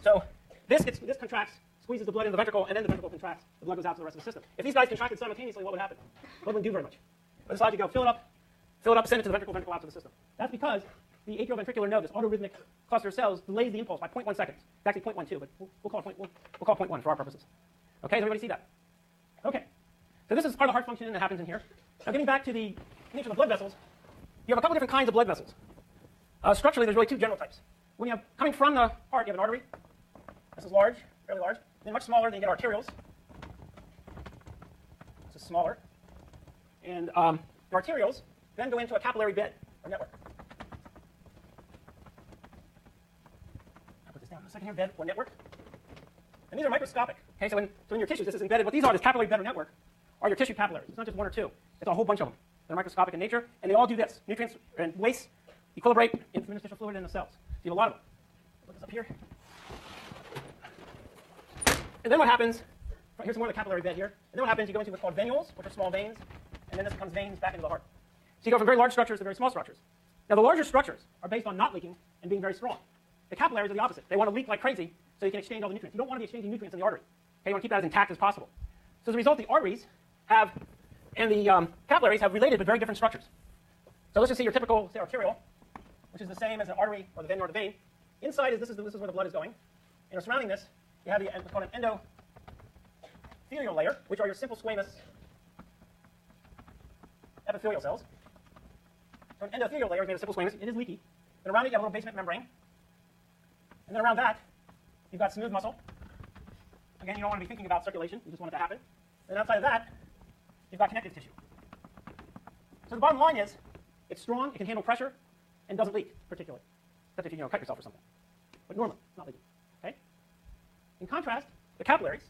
So this contracts, squeezes the blood into the ventricle, and then the ventricle contracts. The blood goes out to the rest of the system. If these guys contracted simultaneously, what would happen? Blood wouldn't do very much. But this allows you to go fill it up, send it to the ventricle, ventricle out to the system. That's because the atrioventricular node, this autorhythmic cluster of cells, delays the impulse by 0.1 seconds. It's actually 0.12, but we'll call it 0.1 for our purposes. Okay, does everybody see that? Okay. So this is part of the heart function that happens in here. Now getting back to the nature of the blood vessels, you have a couple different kinds of blood vessels. Structurally, there's really two general types. When you have, coming from the heart, you have an artery. This is large, fairly large. Then much smaller, then you get arterioles. This is smaller. And the arterioles then go into a capillary bed or network. I'll put this down for a second here, bed or network. And these are microscopic. Okay, so in your tissues, this is embedded. What these are, this capillary bed or network, are your tissue capillaries. It's not just one or two. It's a whole bunch of them. They're microscopic in nature, and they all do this. Nutrients and waste equilibrate in interstitial fluid in the cells. So you have a lot of them. Put this up here. And then what happens, here's some more of the capillary bed here. And then what happens, you go into what's called venules, which are small veins, and then this becomes veins back into the heart. So you go from very large structures to very small structures. Now the larger structures are based on not leaking and being very strong. The capillaries are the opposite. They want to leak like crazy so you can exchange all the nutrients. You don't want to be exchanging nutrients in the artery. Okay, you want to keep that as intact as possible. So as a result, the arteries have, and the capillaries have related but very different structures. So let's just see your typical, say, arteriole, which is the same as an artery or the vein or the vein. Inside is this is where the blood is going. And surrounding this, you have what's called an endothelial layer, which are your simple squamous epithelial cells. So an endothelial layer is made of simple squamous. It is leaky. Then around it, you have a little basement membrane. And then around that, you've got smooth muscle. Again, you don't want to be thinking about circulation. You just want it to happen. And outside of that, you've got connective tissue. So the bottom line is, it's strong, it can handle pressure, and doesn't leak particularly. Except if you cut yourself or something. But normally, it's not leaking. Okay? In contrast, the capillaries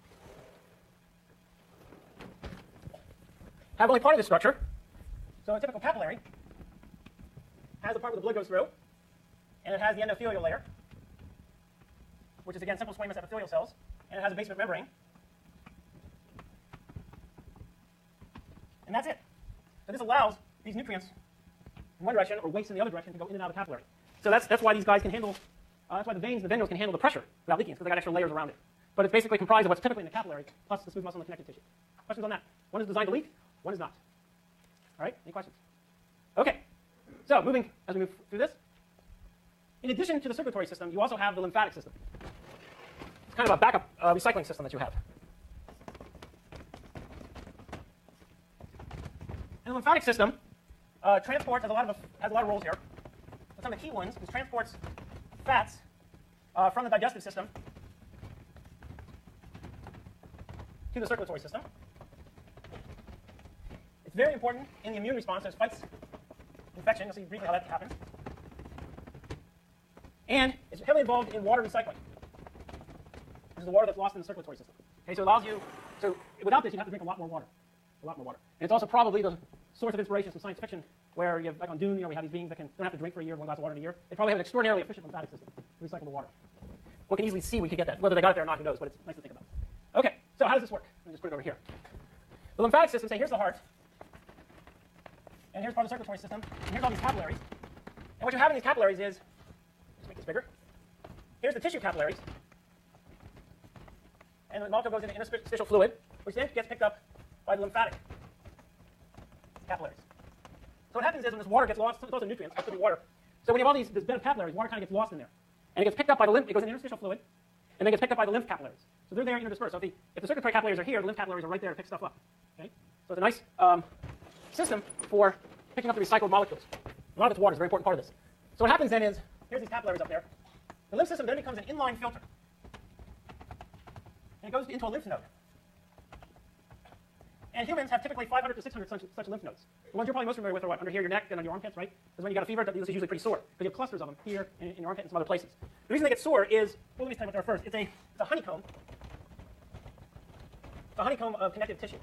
have only part of the structure. So a typical capillary has the part where the blood goes through, and it has the endothelial layer, which is again simple squamous epithelial cells, and it has a basement membrane. And that's it. So this allows these nutrients in one direction or waste in the other direction to go in and out of the capillary. So that's why these guys can handle, that's why the veins and the venules can handle the pressure without leaking, because they got extra layers around it. But it's basically comprised of what's typically in the capillary, plus the smooth muscle and the connective tissue. Questions on that? One is designed to leak, one is not. All right, any questions? Okay, so moving as we move through this. In addition to the circulatory system, you also have the lymphatic system. It's kind of a backup recycling system that you have. And the lymphatic system transports, has a lot of roles here. But some of the key ones is transports fats from the digestive system to the circulatory system. It's very important in the immune response. It fights infection. You'll see briefly how that happens. And it's heavily involved in water recycling. This is the water that's lost in the circulatory system. Okay, so it allows you, so without this, you'd have to drink a lot more water. A lot more water. And it's also probably the source of inspiration from science fiction, where you have, like on Dune, we have these beings that don't have to drink for a year, 1 glass of water in a year. They probably have an extraordinarily efficient lymphatic system to recycle the water. One can easily see we could get that. Whether they got it there or not, who knows, but it's nice to think about. Okay, so how does this work? Let me just put it over here. The lymphatic system, say here's the heart, and here's part of the circulatory system, and here's all these capillaries. And what you have in these capillaries is, let's make this bigger. Here's the tissue capillaries, and the molecule goes into interstitial fluid, which then gets picked up by the lymphatic capillaries. So what happens is when this water gets lost, it's also nutrients, it's going to be water. So when you have all this bed of capillaries, water kind of gets lost in there. And it gets picked up by the lymph, it goes into interstitial fluid, and then gets picked up by the lymph capillaries. So they're there interdispersed. So if the circulatory capillaries are here, the lymph capillaries are right there to pick stuff up. Okay? So it's a nice system for picking up the recycled molecules. A lot of it's water is a very important part of this. So what happens then is, here's these capillaries up there. The lymph system then becomes an inline filter. And it goes into a lymph node. And humans have typically 500 to 600 such lymph nodes. The ones you're probably most familiar with are what? Under here, your neck, and on your armpits, right? Because when you got a fever, this is usually pretty sore. Because you have clusters of them here, in your armpit, and some other places. The reason they get sore is, well, let me tell you what they are first. It's a honeycomb. It's a honeycomb of connective tissue.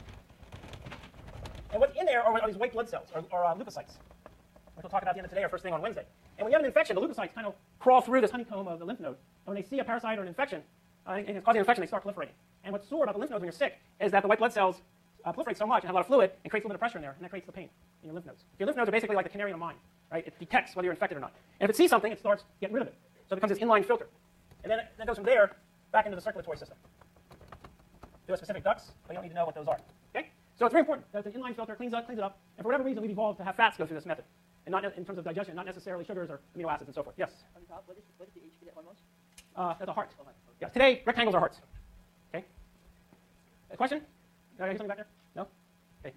And what's in there are these white blood cells, or leukocytes, which we'll talk about at the end of today or first thing on Wednesday. And when you have an infection, the leukocytes kind of crawl through this honeycomb of the lymph node. And when they see a parasite or an infection, and it's causing an infection, they start proliferating. And what's sore about the lymph nodes when you're sick is that the white blood cells proliferate so much and have a lot of fluid and creates a little bit of pressure in there, and that creates the pain in your lymph nodes. Your lymph nodes are basically like the canary in a mine, right? It detects whether you're infected or not. And if it sees something, it starts getting rid of it. So it becomes this inline filter. And then that goes from there back into the circulatory system through a specific ducts, but you don't need to know what those are. Okay? So it's very important that the inline filter cleans it up, and for whatever reason, we've evolved to have fats go through this method, and not in terms of digestion, not necessarily sugars or amino acids and so forth. Yes? On top, what is the HQ that one was? That's a heart. Yes. Today, rectangles are hearts. Okay? A question? Did I get something back there? No? Okay.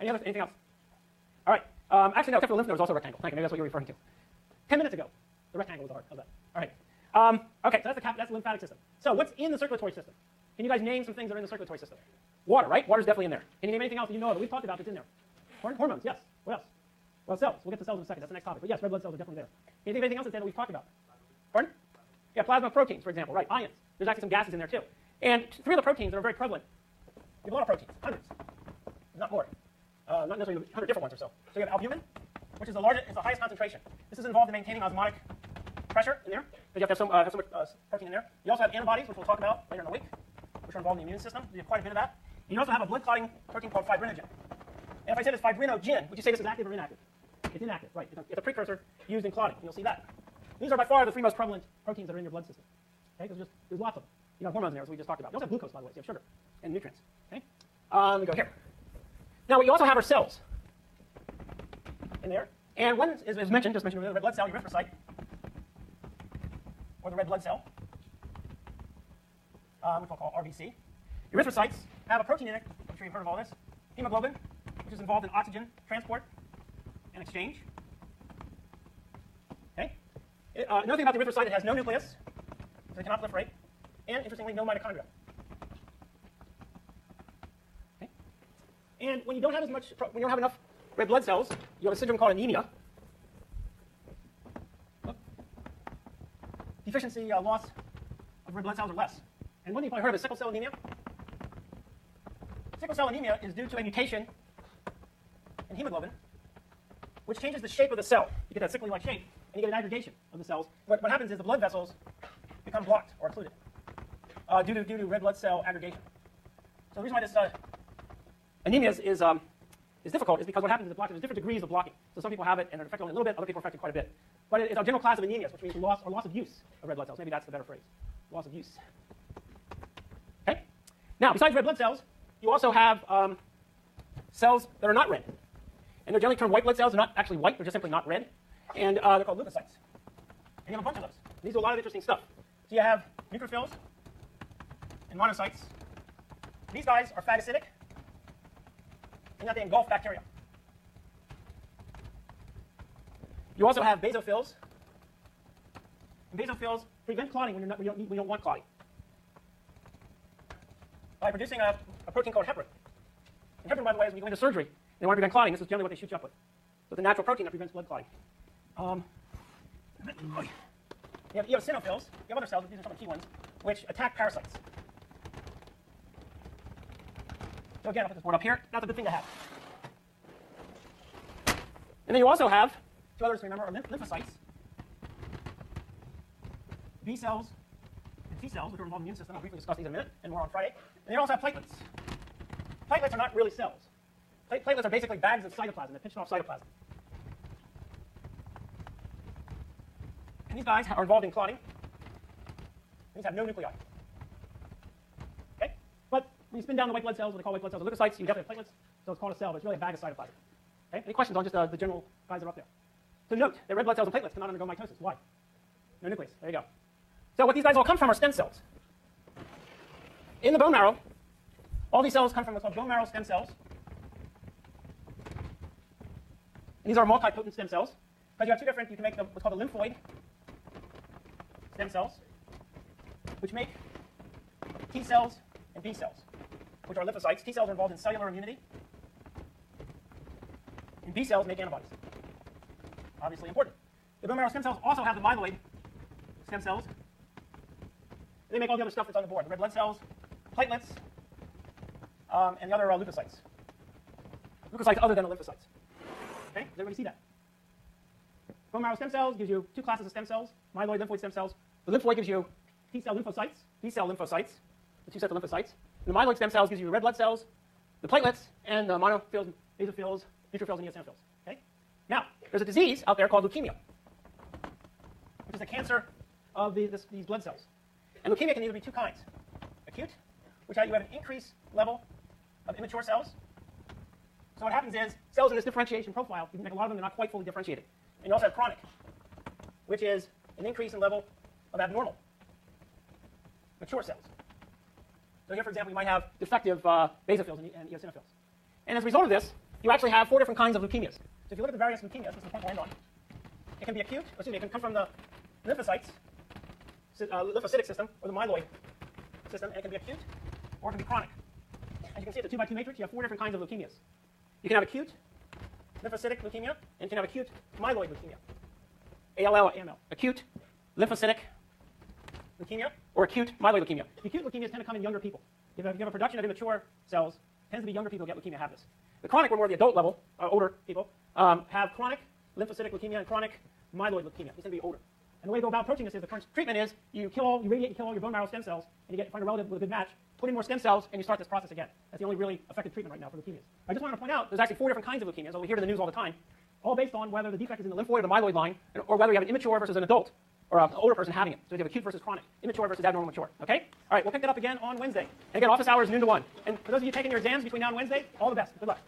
Anything else? All right. Actually, no, except for the lymph node is also a rectangle. Thank you. Maybe that's what you're referring to. 10 minutes ago, the rectangle was the heart. How's that? All right. Okay, so that's the lymphatic system. So what's in the circulatory system? Can you guys name some things that are in the circulatory system? Water, right? Water's definitely in there. Can you name anything else that you know that we've talked about that's in there? Hormones, yes. What else? Well, cells. We'll get to cells in a second. That's the next topic. But yes, red blood cells are definitely there. Can you think of anything else that's there that we've talked about? Pardon? Yeah, plasma proteins, for example. Right, ions. There's actually some gases in there, too. And 3 of the proteins that are very prevalent. You have a lot of proteins, hundreds, not more. Not necessarily 100 different ones or so. So you have albumin, which is the largest, it's the highest concentration. This is involved in maintaining osmotic pressure in there. So you have to have so much protein in there. You also have antibodies, which we'll talk about later in the week, which are involved in the immune system. You have quite a bit of that. And you also have a blood-clotting protein called fibrinogen. And if I said it's fibrinogen, would you say this is active or inactive? It's inactive, right. It's a precursor used in clotting, and you'll see that. These are by far the 3 most prevalent proteins that are in your blood system. Okay, because there's lots of them. You have hormones in there, as we just talked about. You also have glucose, by the way, so you have sugar and nutrients. Okay? Let me go here. Now, what you also have are cells in there. And one is mentioned, just mentioned, the red blood cell, erythrocyte, or the red blood cell, which we'll call RBC. Erythrocytes have a protein in it. I'm sure you've heard of all this. Hemoglobin, which is involved in oxygen transport and exchange. Okay. Another thing about the erythrocyte, it has no nucleus, so it cannot proliferate, and interestingly, no mitochondria. Okay. And when you don't have as much, when you don't have enough red blood cells, you have a syndrome called anemia. Deficiency, loss of red blood cells or less. And one thing you've probably heard of is sickle cell anemia. Sickle cell anemia is due to a mutation in hemoglobin, which changes the shape of the cell. You get that sickly-like shape, and you get an aggregation of the cells. What happens is the blood vessels become blocked or occluded due to red blood cell aggregation. So the reason why this anemia is difficult is because what happens is there's different degrees of blocking. So some people have it and are affected only a little bit, other people are affected quite a bit. But it's a general class of anemias, which means loss of use of red blood cells. Maybe that's the better phrase. Loss of use. Okay? Now, besides red blood cells, you also have cells that are not red. And they're generally termed white blood cells. They're not actually white. They're just simply not red. And they're called leukocytes. And you have a bunch of those. And these do a lot of interesting stuff. So you have neutrophils and monocytes. These guys are phagocytic, and that they engulf bacteria. You also have basophils. And basophils prevent clotting when we don't want clotting by producing a protein called heparin. And heparin, by the way, is when you go into surgery and they want to prevent clotting, this is generally what they shoot you up with. So it's a natural protein that prevents blood clotting. You have eosinophils. You have other cells, but these are some of the key ones, which attack parasites. So again, I'll put this board up here. That's a good thing to have. And then you also have, 2 others to remember, are lymphocytes, B cells, and T cells, which are involved in the immune system. I'll briefly discuss these in a minute, and more on Friday. And you also have platelets. Platelets are not really cells. Platelets are basically bags of cytoplasm that pinch off cytoplasm. And these guys are involved in clotting. These have no nuclei. Okay? But when you spin down the white blood cells, what they call white blood cells, or leukocytes, you definitely have platelets. So it's called a cell, but it's really a bag of cytoplasm. Okay? Any questions on just the general guys that are up there? So note that red blood cells and platelets cannot undergo mitosis. Why? No nucleus. There you go. So what these guys all come from are stem cells. In the bone marrow, all these cells come from what's called bone marrow stem cells. And these are multipotent stem cells. Because you have 2 different, you can make what's called a lymphoid stem cells, which make T cells and B cells, which are lymphocytes. T cells are involved in cellular immunity, and B cells make antibodies. Obviously important. The bone marrow stem cells also have the myeloid stem cells. And they make all the other stuff that's on the board: the red blood cells, platelets, and the other leukocytes. Leukocytes other than the lymphocytes. Okay, does everybody see that? Bone marrow stem cells gives you 2 classes of stem cells: myeloid, lymphoid stem cells. The lymphoid gives you T cell lymphocytes, B cell lymphocytes, the 2 sets of lymphocytes. And the myeloid stem cells gives you red blood cells, the platelets, and the monophils, basophils, neutrophils, and eosinophils. Okay? Now, there's a disease out there called leukemia, which is a cancer of these blood cells. And leukemia can either be two kinds. Acute, which you have an increased level of immature cells. So what happens is cells in this differentiation profile, you can make a lot of them, they're not quite fully differentiated. And you also have chronic, which is an increase in level of abnormal mature cells. So here, for example, you might have defective basophils and eosinophils. And as a result of this, you actually have 4 different kinds of leukemias. So if you look at the various leukemias, this is the point we'll end on. It can be acute, it can come from the lymphocytes, lymphocytic system, or the myeloid system, and it can be acute, or it can be chronic. As you can see at the 2x2 matrix, you have 4 different kinds of leukemias. You can have acute lymphocytic leukemia, and you can have acute myeloid leukemia. ALL or AML. Acute lymphocytic leukemia or acute myeloid leukemia. The acute leukemias tend to come in younger people. If you have a production of immature cells, it tends to be younger people who get leukemia have this. The chronic, where more the adult level, older people, have chronic lymphocytic leukemia and chronic myeloid leukemia. These tend to be older. And the way to go about approaching this is the current treatment is you radiate and kill all your bone marrow stem cells, and you find a relative with a good match, put in more stem cells, and you start this process again. That's the only really effective treatment right now for leukemias. I just wanted to point out there's actually 4 different kinds of leukemias, we hear in the news all the time, all based on whether the defect is in the lymphoid or the myeloid line, or whether you have an immature versus an adult, or an older person having it. So you have acute versus chronic, immature versus abnormal mature. Okay? All right, we'll pick that up again on Wednesday. And again, office hours noon to 1. And for those of you taking your exams between now and Wednesday, all the best. Good luck.